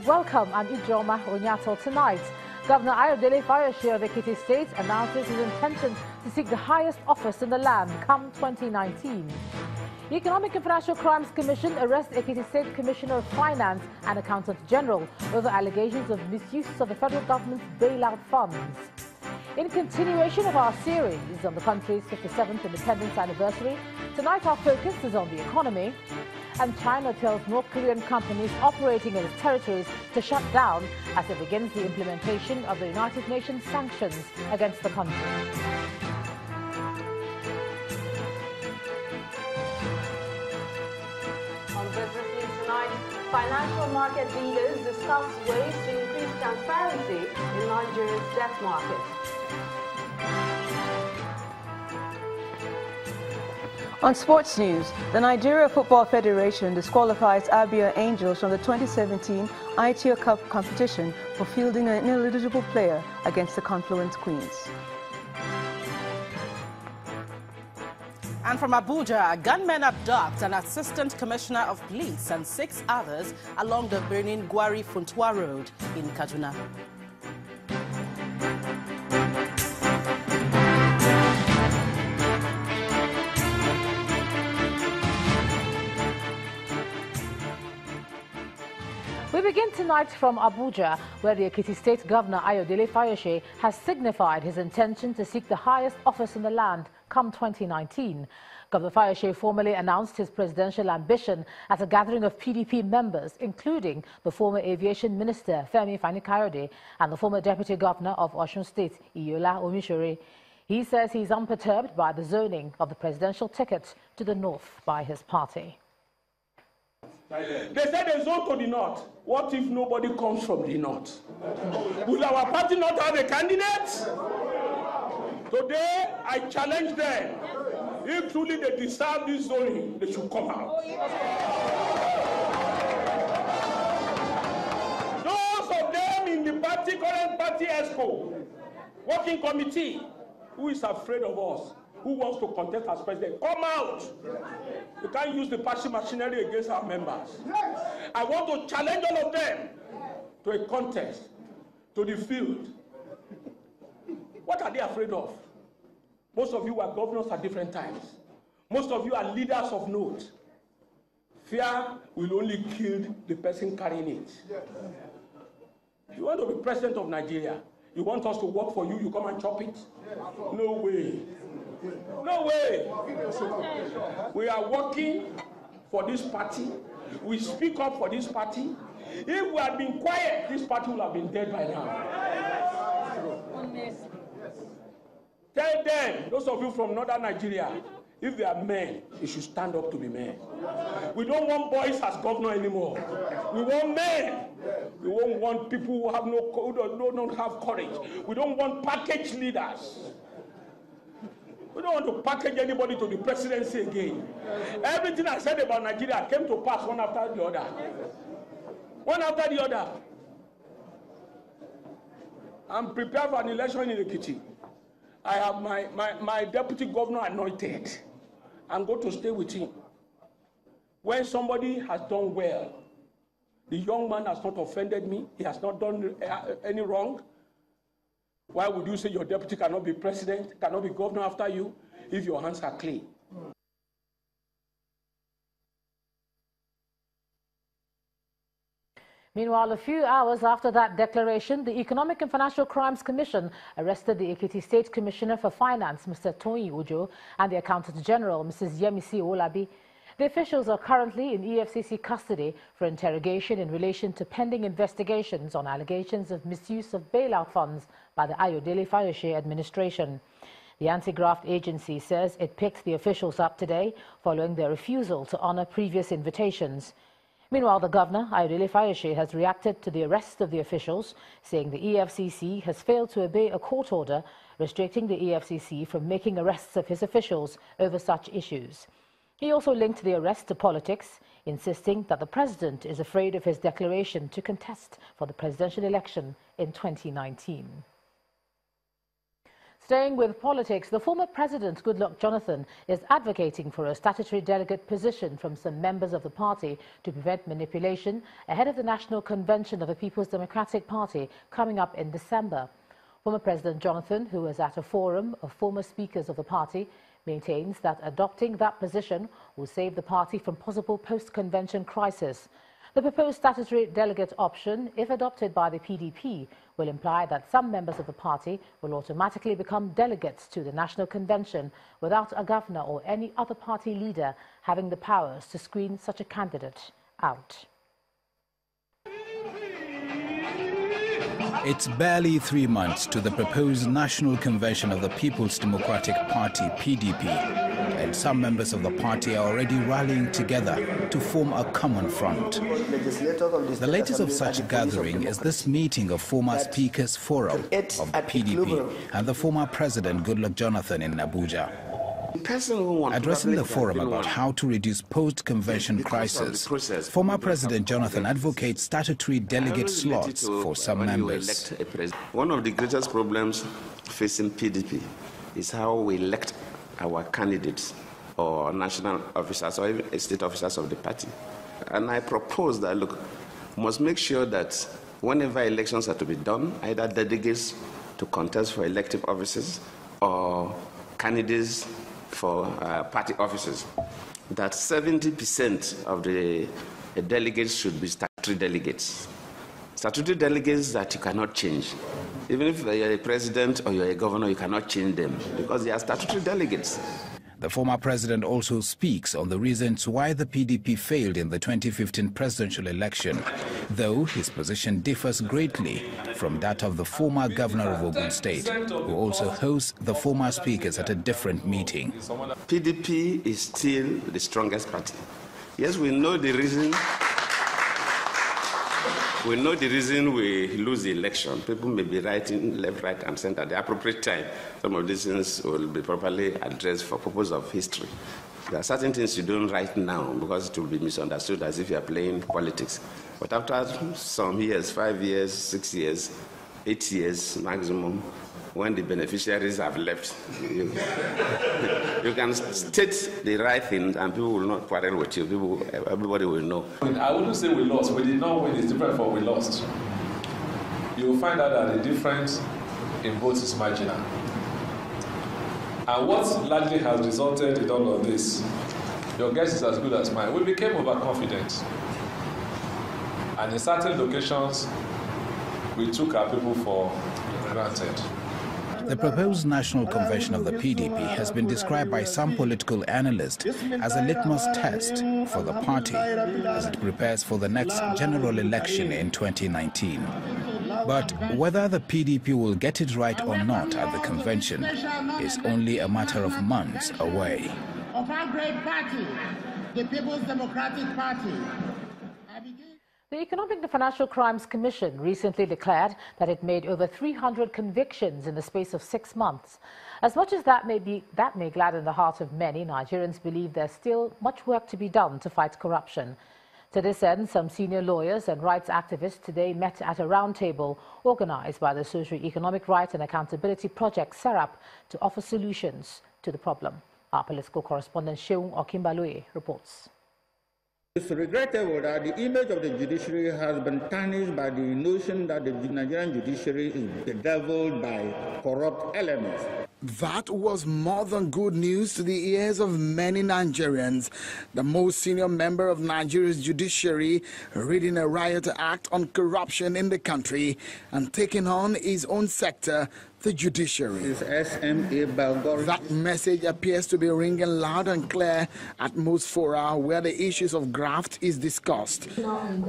welcome. I'm Ijoma Onyato. Tonight, Governor Ayodele Fayose of Ekiti State announces his intention to seek the highest office in the land come 2019. The Economic and Financial Crimes Commission arrests Ekiti State Commissioner of Finance and Accountant General over allegations of misuse of the federal government's bailout funds. In continuation of our series on the country's 57th independence anniversary, tonight our focus is on the economy. And China tells North Korean companies operating in its territories to shut down as it begins the implementation of the United Nations sanctions against the country. On Business News tonight, financial market leaders discuss ways to increase transparency in Nigeria's debt market. On sports news, the Nigeria Football Federation disqualifies Abia Angels from the 2017 ITO Cup competition for fielding an ineligible player against the Confluence Queens. And from Abuja, gunmen abduct an assistant commissioner of police and 6 others along the Benin-Gwari-Funtua Road in Kaduna. We begin tonight from Abuja, where the Ekiti State Governor Ayodele Fayose has signified his intention to seek the highest office in the land come 2019. Governor Fayose formally announced his presidential ambition at a gathering of PDP members, including the former Aviation Minister Femi Fani-Kayode and the former Deputy Governor of Osun State, Iyola Omishore. He says he's unperturbed by the zoning of the presidential ticket to the north by his party. They said they zone to the north. What if nobody comes from the north? Will our party not have a candidate? Today, I challenge them. If truly they deserve this zoning, they should come out. Those of them in the party, current party ESCO, working committee, who is afraid of us, who wants to contest as president, come out. You can't use the party machinery against our members. I want to challenge all of them to a contest, to the field. What are they afraid of? Most of you are governors at different times. Most of you are leaders of note. Fear will only kill the person carrying it. You want to be president of Nigeria, you want us to work for you, you come and chop it? No way. No way. We are working for this party. We speak up for this party. If we had been quiet, this party would have been dead by now. Tell them, those of you from northern Nigeria, if they are men, they should stand up to be men. We don't want boys as governor anymore. We want men. We don't want people who have who don't have courage. We don't want package leaders. We don't want to package anybody to the presidency again. Everything I said about Nigeria came to pass one after the other. One after the other. I'm prepared for an election in Ekiti. I have my deputy governor anointed. I'm going to stay with him. When somebody has done well, the young man has not offended me, he has not done any wrong, why would you say your deputy cannot be president, cannot be governor after you, if your hands are clean? Meanwhile, a few hours after that declaration, the Economic and Financial Crimes Commission arrested the Ekiti State Commissioner for Finance, Mr. Toyin Ujo, and the Accountant General, Mrs. Yemisi Olabi. The officials are currently in EFCC custody for interrogation in relation to pending investigations on allegations of misuse of bailout funds by the Ayodele Fayose administration. The anti-graft agency says it picked the officials up today following their refusal to honor previous invitations. Meanwhile, the governor, Ayodele Fayose, has reacted to the arrest of the officials, saying the EFCC has failed to obey a court order restricting the EFCC from making arrests of his officials over such issues. He also linked the arrest to politics, insisting that the president is afraid of his declaration to contest for the presidential election in 2019. Staying with politics, the former president, Goodluck Jonathan, is advocating for a statutory delegate position from some members of the party to prevent manipulation ahead of the National Convention of the People's Democratic Party coming up in December. Former President Jonathan, who was at a forum of former speakers of the party, maintains that adopting that position will save the party from possible post-convention crisis. The proposed statutory delegate option, if adopted by the PDP, will imply that some members of the party will automatically become delegates to the National Convention without a governor or any other party leader having the powers to screen such a candidate out. It's barely 3 months to the proposed National Convention of the People's Democratic Party, PDP, and some members of the party are already rallying together to form a common front. The latest of such gathering is this meeting of former Speakers Forum of the PDP and the former President Goodluck Jonathan in Abuja. Addressing the forum about how to reduce post-convention crisis, former President Jonathan advocates statutory delegate slots for some members. One of the greatest problems facing PDP is how we elect our candidates or national officers or even state officers of the party. And I propose that, look, we must make sure that whenever elections are to be done, either delegates to contest for elective offices or candidates for party offices, that 70% of the delegates should be statutory delegates. Statutory delegates that you cannot change. Even if you're a president or you're a governor, you cannot change them because they are statutory delegates. The former president also speaks on the reasons why the PDP failed in the 2015 presidential election, though his position differs greatly from that of the former governor of Ogun State, who also hosts the former speakers at a different meeting. PDP is still the strongest party. Yes, we know the reason. We know the reason we lose the election. People may be writing left, right, and center at the appropriate time. Some of these things will be properly addressed for purpose of history. There are certain things you don't write now because it will be misunderstood as if you are playing politics. But after some years, 5 years, 6 years, 8 years maximum, when the beneficiaries have left, you can state the right thing and people will not quarrel with you. Everybody will know. I wouldn't say we lost. We did not win. It's different from we lost. You will find out that the difference in votes is marginal. And what largely has resulted in all of this, your guess is as good as mine. We became overconfident. And in certain locations, we took our people for granted. The proposed National Convention of the PDP has been described by some political analysts as a litmus test for the party as it prepares for the next general election in 2019. But whether the PDP will get it right or not at the convention is only a matter of months away. Of our great party, the People's Democratic Party. The Economic and Financial Crimes Commission recently declared that it made over 300 convictions in the space of 6 months. As much as that may gladden the heart of many, Nigerians believe there's still much work to be done to fight corruption. To this end, some senior lawyers and rights activists today met at a roundtable organized by the Socio-Economic Rights and Accountability Project, SERAP, to offer solutions to the problem. Our political correspondent Sheung Okimbalue reports. It's regrettable that the image of the judiciary has been tarnished by the notion that the Nigerian judiciary is bedeviled by corrupt elements. That was more than good news to the ears of many Nigerians. The most senior member of Nigeria's judiciary reading a riot act on corruption in the country and taking on his own sector, the judiciary. That message appears to be ringing loud and clear at most fora where the issues of graft is discussed.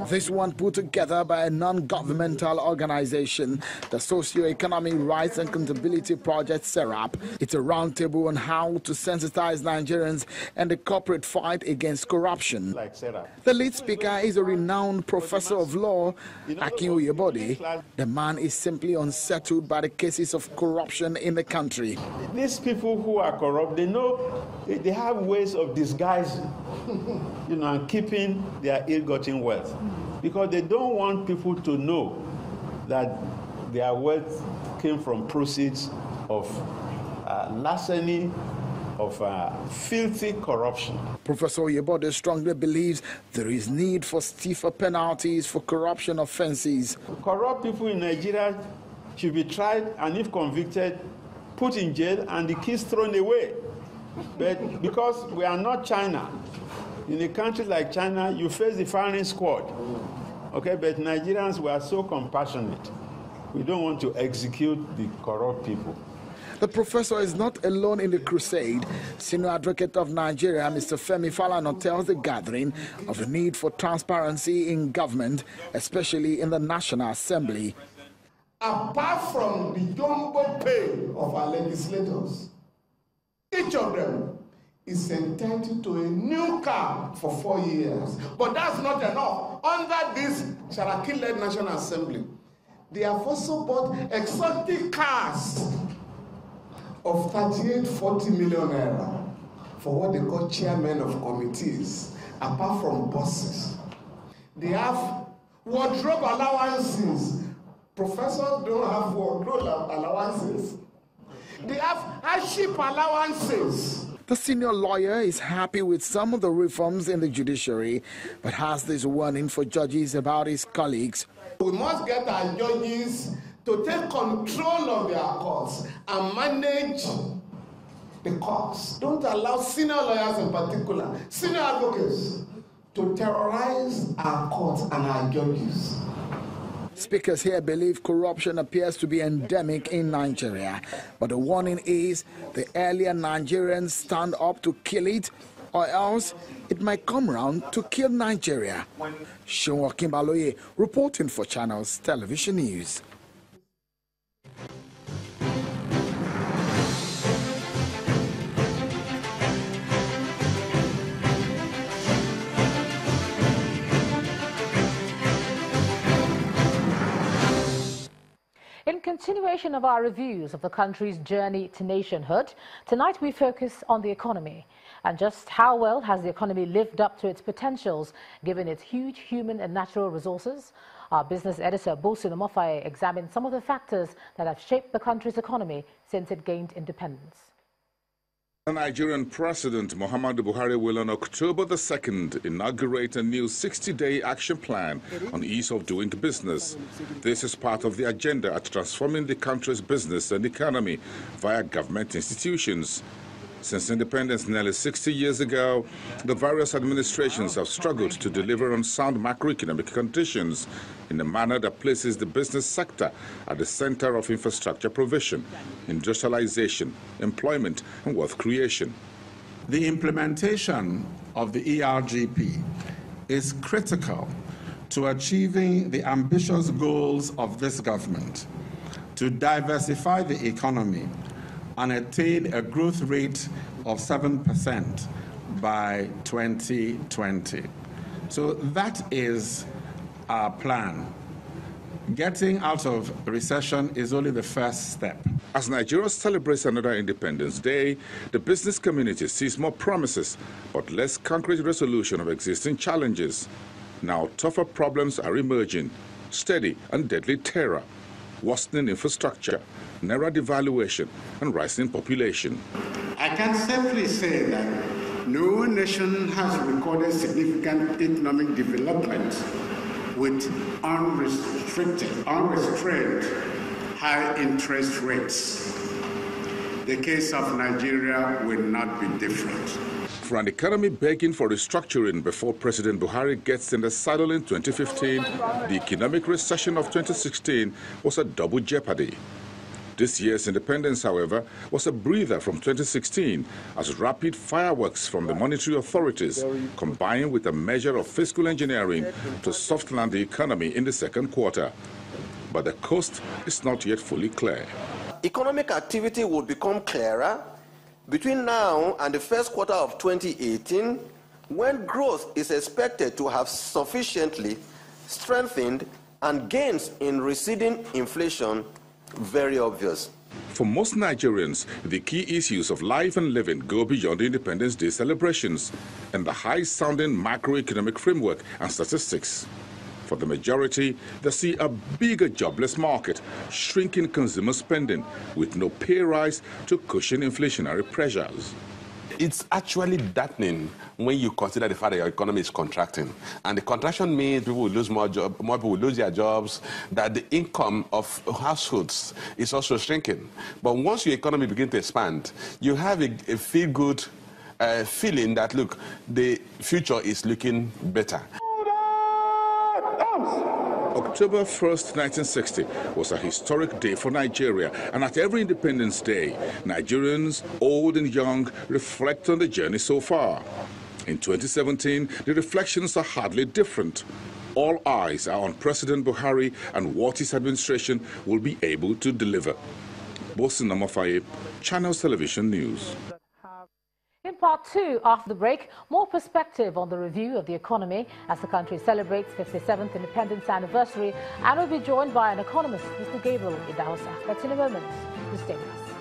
This one put together by a non-governmental organization, the Socio-Economic Rights and Accountability Project, SERAP. It's a roundtable on how to sensitize Nigerians and the corporate fight against corruption. The lead speaker is a renowned professor of law, Akin Oyebode. The man is simply unsettled by the cases of corruption in the country. These people who are corrupt, they know they have ways of disguising, and keeping their ill-gotten wealth, because they don't want people to know that their wealth came from proceeds of larceny of filthy corruption. Professor Yebode strongly believes there is need for stiffer penalties for corruption offenses. Corrupt people in Nigeria should be tried and, if convicted, put in jail and the keys thrown away. But because we are not China, in a country like China, you face the firing squad. Okay, but Nigerians were so compassionate. We don't want to execute the corrupt people. The professor is not alone in the crusade. Senior Advocate of Nigeria, Mr. Femi Falana, tells the gathering of the need for transparency in government, especially in the National Assembly. Apart from the jumbo pay of our legislators, each of them is entitled to a new car for 4 years. But that's not enough. Under this Sharaki-led National Assembly, they have also bought exotic cars of 38-40 million naira for what they call chairmen of committees, apart from buses. They have wardrobe allowances. Professors don't have wardrobe allowances. They have hardship allowances. The senior lawyer is happy with some of the reforms in the judiciary, but has this warning for judges about his colleagues. We must get our judges to take control of their courts and manage the courts. Don't allow senior lawyers in particular, senior advocates, to terrorize our courts and our judges. Speakers here believe corruption appears to be endemic in Nigeria, but the warning is the earlier Nigerians stand up to kill it, or else it might come round to kill Nigeria. Shonwa Kimbaloye reporting for Channels Television News. In continuation of our reviews of the country's journey to nationhood, tonight we focus on the economy and just how well has the economy lived up to its potentials given its huge human and natural resources. Our business editor, Bosun Omofaye, examined some of the factors that have shaped the country's economy since it gained independence. The Nigerian President Muhammadu Buhari will on October the 2nd inaugurate a new 60-day action plan on ease of doing business. This is part of the agenda at transforming the country's business and economy via government institutions. Since independence nearly 60 years ago, the various administrations have struggled to deliver on sound macroeconomic conditions in a manner that places the business sector at the center of infrastructure provision, industrialization, employment, and wealth creation. The implementation of the ERGP is critical to achieving the ambitious goals of this government to diversify the economy and attain a growth rate of 7% by 2020. So that is our plan. Getting out of recession is only the first step. As Nigeria celebrates another Independence Day, the business community sees more promises, but less concrete resolution of existing challenges. Now tougher problems are emerging: steady and deadly terror, worsening infrastructure, naira devaluation, and rising population. I can safely say that no nation has recorded significant economic development with unrestrained high interest rates. The case of Nigeria will not be different. For an economy begging for restructuring before President Buhari gets in the saddle in 2015, the economic recession of 2016 was a double jeopardy. This year's independence, however, was a breather from 2016 as rapid fireworks from the monetary authorities combined with a measure of fiscal engineering to soft-land the economy in the second quarter. But the coast is not yet fully clear. Economic activity will become clearer between now and the first quarter of 2018, when growth is expected to have sufficiently strengthened and gains in receding inflation very obvious. For most Nigerians, the key issues of life and living go beyond the Independence Day celebrations and the high-sounding macroeconomic framework and statistics. For the majority, they see a bigger jobless market, shrinking consumer spending, with no pay rise to cushion inflationary pressures. It's actually deafening when you consider the fact that your economy is contracting. And the contraction means people will lose more people will lose their jobs, that the income of households is also shrinking. But once your economy begins to expand, you have a feel-good feeling that, look, the future is looking better. October 1st, 1960 was a historic day for Nigeria, and at every Independence Day, Nigerians, old and young, reflect on the journey so far. In 2017, the reflections are hardly different. All eyes are on President Buhari and what his administration will be able to deliver. Bosin Amafaye, Channels Television News. In part 2, after the break, more perspective on the review of the economy as the country celebrates 57th independence anniversary, and we'll be joined by an economist, Mr. Gabriel Idahosa. That's in a moment. Please stay with us.